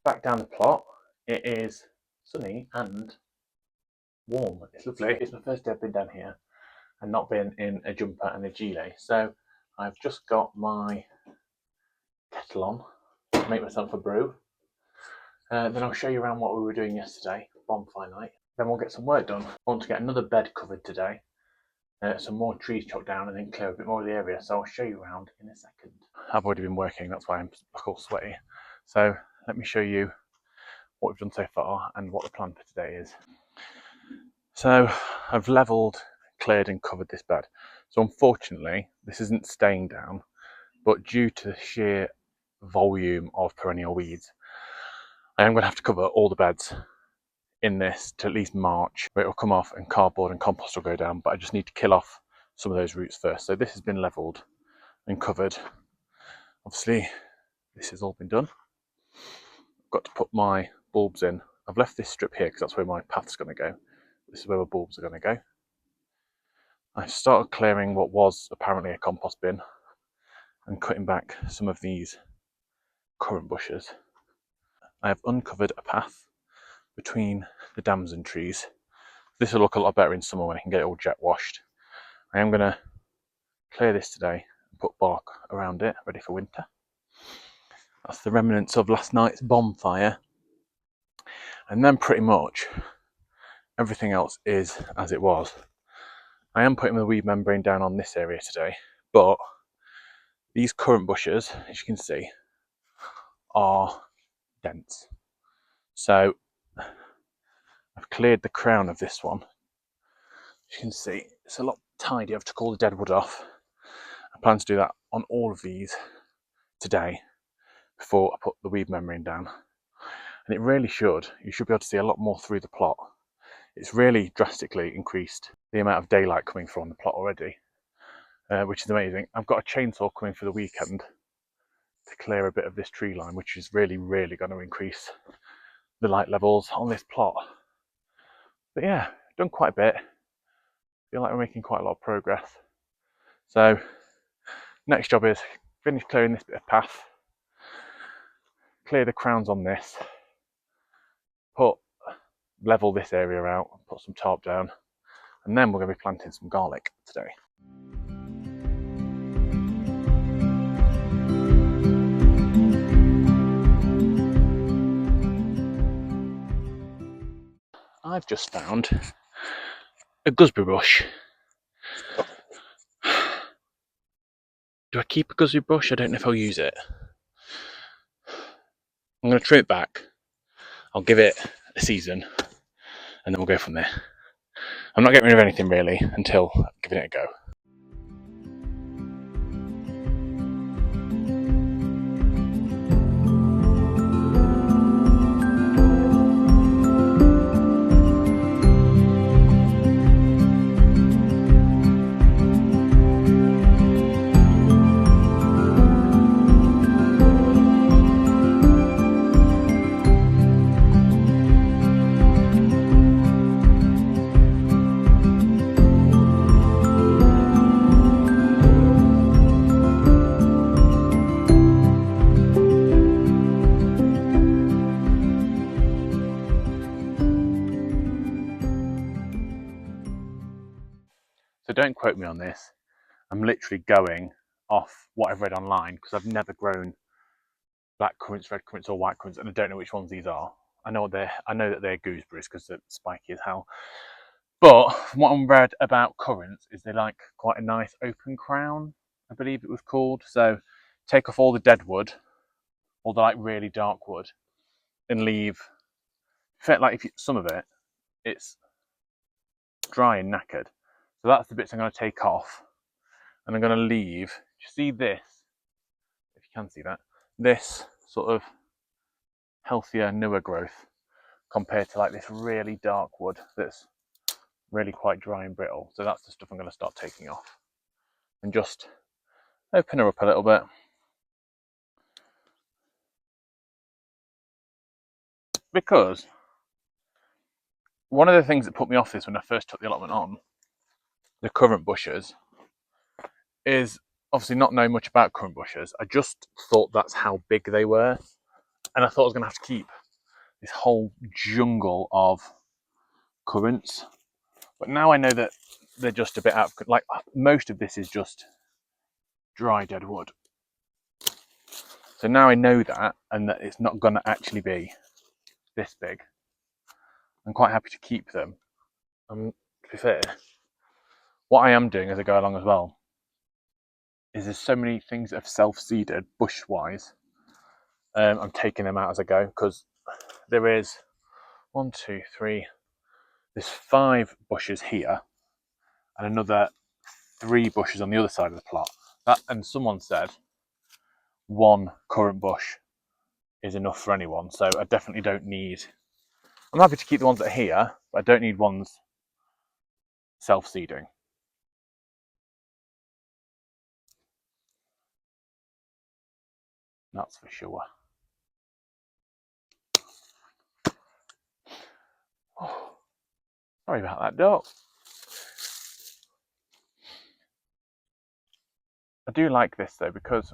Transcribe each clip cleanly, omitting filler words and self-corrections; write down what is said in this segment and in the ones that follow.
back down the plot. It is sunny and warm. It's lovely. It's my first day I've been down here and not been in a jumper and a gilet. So I've just got my kettle on to make myself a brew. Then I'll show you around what we were doing yesterday, bonfire night. Then we'll get some work done. I want to get another bed covered today, some more trees chopped down, and then clear a bit more of the area. So I'll show you around in a second. I've already been working, that's why I'm all sweaty. So let me show you what we've done so far and what the plan for today is. So I've levelled, cleared and covered this bed. So unfortunately, this isn't staying down, but due to the sheer volume of perennial weeds, I am going to have to cover all the beds in this to at least March, where it will come off and cardboard and compost will go down, but I just need to kill off some of those roots first. So this has been levelled and covered. Obviously, this has all been done. I've got to put my bulbs in. I've left this strip here because that's where my path's going to go. This is where my bulbs are going to go. I've started clearing what was apparently a compost bin and cutting back some of these currant bushes. I have uncovered a path between the damson trees. This will look a lot better in summer when I can get it all jet washed. I am going to clear this today and put bark around it, ready for winter. That's the remnants of last night's bonfire. And then pretty much everything else is as it was. I am putting the weed membrane down on this area today, but these currant bushes, as you can see, are dense. So I've cleared the crown of this one. As you can see, it's a lot tidier. I've took all the dead wood off. I plan to do that on all of these today before I put the weed membrane down. And it really you should be able to see a lot more through the plot. It's really drastically increased the amount of daylight coming through on the plot already, which is amazing. I've got a chainsaw coming for the weekend to clear a bit of this tree line, which is really going to increase the light levels on this plot. But yeah, done quite a bit. Feel like we're making quite a lot of progress. So next job is finish clearing this bit of path, clear the crowns on this, level this area out, put some tarp down, and then we're going to be planting some garlic today. I've just found a gooseberry bush. Do I keep a gooseberry bush? I don't know if I'll use it. I'm going to trim it back. I'll give it a season and then we'll go from there. I'm not getting rid of anything really until giving it a go. So don't quote me on this. I'm literally going off what I've read online because I've never grown black currants, red currants, or white currants, and I don't know which ones these are. I know that they're gooseberries because they're spiky as hell. But from what I've read about currants is they like quite a nice open crown, I believe it was called. So take off all the dead wood, all the like really dark wood, and leave. Like some of it, it's dry and knackered. So that's the bits I'm going to take off, and I'm going to leave. You see this, if you can see that, this sort of healthier, newer growth compared to like this really dark wood that's really quite dry and brittle. So that's the stuff I'm going to start taking off and just open her up a little bit. Because one of the things that put me off this when I first took the allotment on, the currant bushes, is obviously not knowing much about currant bushes. I just thought that's how big they were, and I thought I was going to have to keep this whole jungle of currants. But now I know that they're just a bit out of, like, most of this is just dry dead wood. So now I know that, and that it's not going to actually be this big. I'm quite happy to keep them. To be fair, what I am doing as I go along as well is there's so many things that have self-seeded bush-wise. I'm taking them out as I go, because there is 1, 2, 3. There's 5 bushes here, and another 3 bushes on the other side of the plot. That, and someone said 1 currant bush is enough for anyone, so I definitely don't need. I'm happy to keep the ones that are here, but I don't need ones self-seeding. That's for sure. Oh, sorry about that, dog. I do like this though, because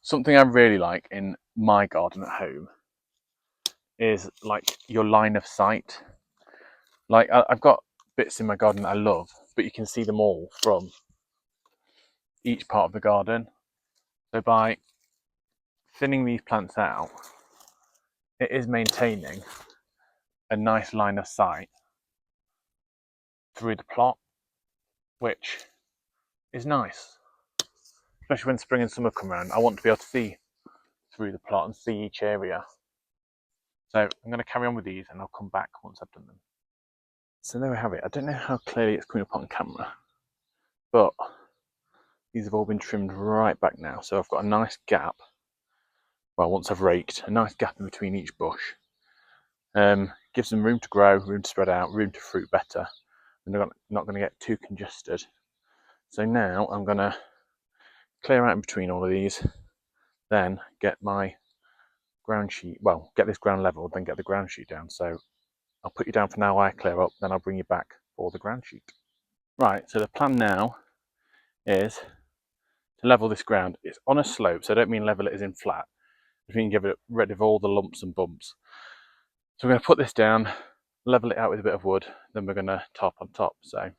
something I really like in my garden at home is like your line of sight. Like I've got bits in my garden that I love, but you can see them all from each part of the garden. So by thinning these plants out, it is maintaining a nice line of sight through the plot, which is nice. Especially when spring and summer come around, I want to be able to see through the plot and see each area. So I'm going to carry on with these and I'll come back once I've done them. So there we have it. I don't know how clearly it's coming up on camera, but these have all been trimmed right back now. So I've got a nice gap. Well, once I've raked, a nice gap in between each bush. Gives them room to grow, room to spread out, room to fruit better. And they're not going to get too congested. So now I'm going to clear out in between all of these, then get my ground sheet, well, get this ground level, then get the ground sheet down. So I'll put you down for now while I clear up, then I'll bring you back for the ground sheet. Right, so the plan now is to level this ground. It's on a slope, so I don't mean level it as in flat. I mean give it rid of all the lumps and bumps. So we're going to put this down, level it out with a bit of wood, then we're going to top on top. So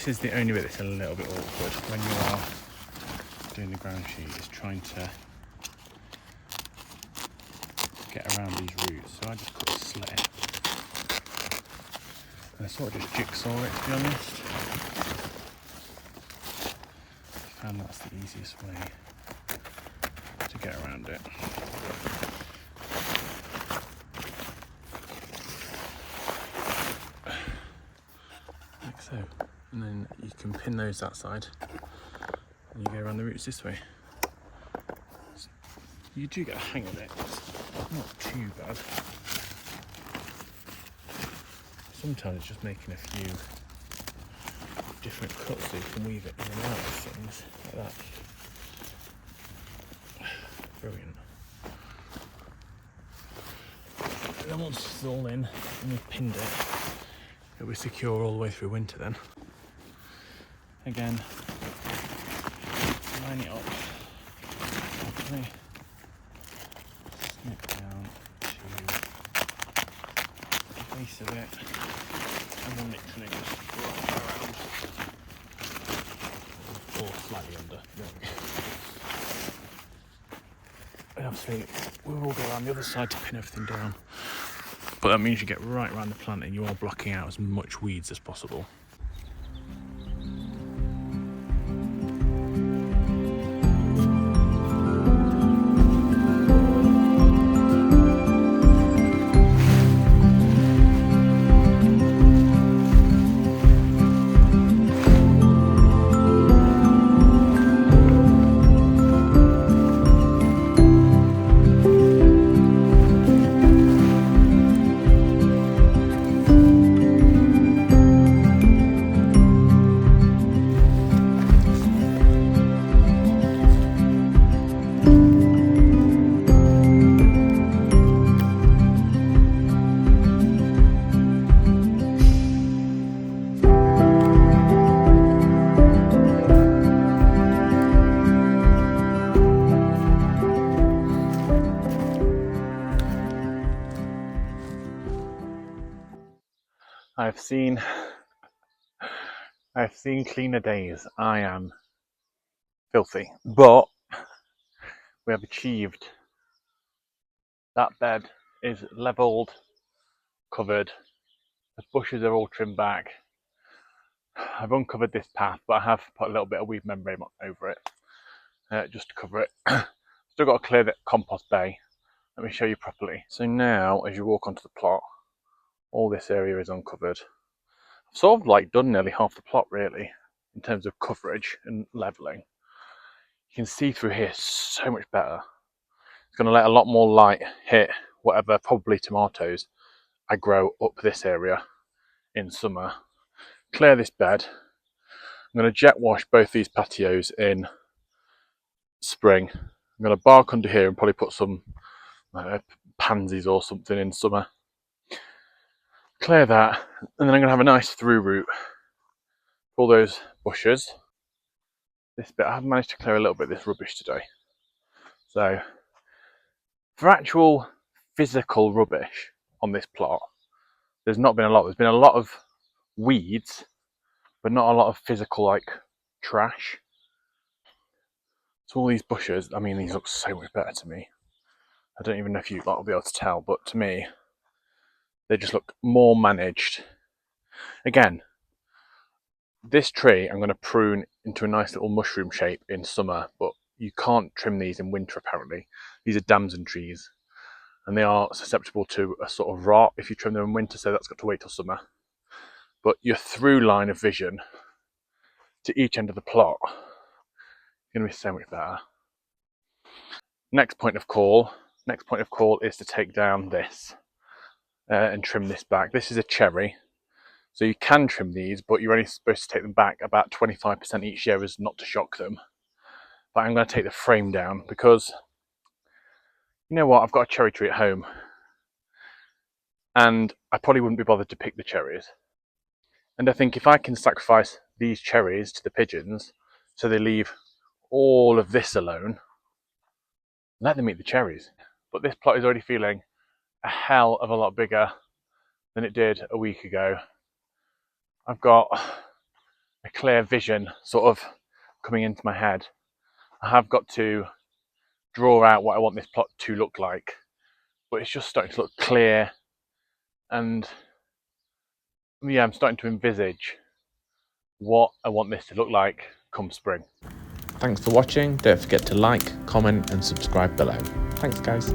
this is the only bit that's a little bit awkward when you are doing the ground sheet, is trying to get around these roots. So I just cut a slit and I sort of just jigsaw it, to be honest. I found that's the easiest way to get around it. Like so. And then you can pin those that side and you go around the roots this way. So you do get a hang of it, it's not too bad. Sometimes it's just making a few different cuts so you can weave it in and out of things like that. Brilliant. And then once it's all in and we've pinned it, it'll be secure all the way through winter then. Again, line it up properly, snip down to the base of it, and then literally just wrap around, or slightly under. There we go. And obviously we will go around the other side to pin everything down, but that means you get right around the plant and you are blocking out as much weeds as possible. I've seen cleaner days. I am filthy, but we have achieved. That bed is levelled, covered. The bushes are all trimmed back. I've uncovered this path, but I have put a little bit of weed membrane over it, just to cover it. Still got to clear the compost bay. Let me show you properly. So now, as you walk onto the plot, all this area is uncovered. I've sort of like done nearly half the plot really, in terms of coverage and levelling. You can see through here so much better. It's going to let a lot more light hit whatever, probably tomatoes, I grow up this area in summer. Clear this bed. I'm going to jet wash both these patios in spring. I'm going to bark under here and probably put some pansies or something in summer. Clear that, and then I'm going to have a nice through route for all those bushes. This bit, I have managed to clear a little bit of this rubbish today. So, for actual physical rubbish on this plot, there's not been a lot. There's been a lot of weeds, but not a lot of physical like trash. So all these bushes, I mean, these look so much better to me. I don't even know if you lot will be able to tell, but to me, they just look more managed. Again, this tree I'm going to prune into a nice little mushroom shape in summer, but you can't trim these in winter apparently. These are damson trees, and they are susceptible to a sort of rot if you trim them in winter, so that's got to wait till summer. But your through line of vision to each end of the plot is going to be so much better. Next point of call is to take down this and trim this back. This is a cherry, so you can trim these, but you're only supposed to take them back about 25% each year as not to shock them. But I'm going to take the frame down because, you know what, I've got a cherry tree at home and I probably wouldn't be bothered to pick the cherries. And I think if I can sacrifice these cherries to the pigeons so they leave all of this alone, let them eat the cherries. But this plot is already feeling a hell of a lot bigger than it did a week ago. I've got a clear vision sort of coming into my head. I have got to draw out what I want this plot to look like, but it's just starting to look clear, and yeah, I'm starting to envisage what I want this to look like come spring. Thanks for watching. Don't forget to like, comment and subscribe below. Thanks guys.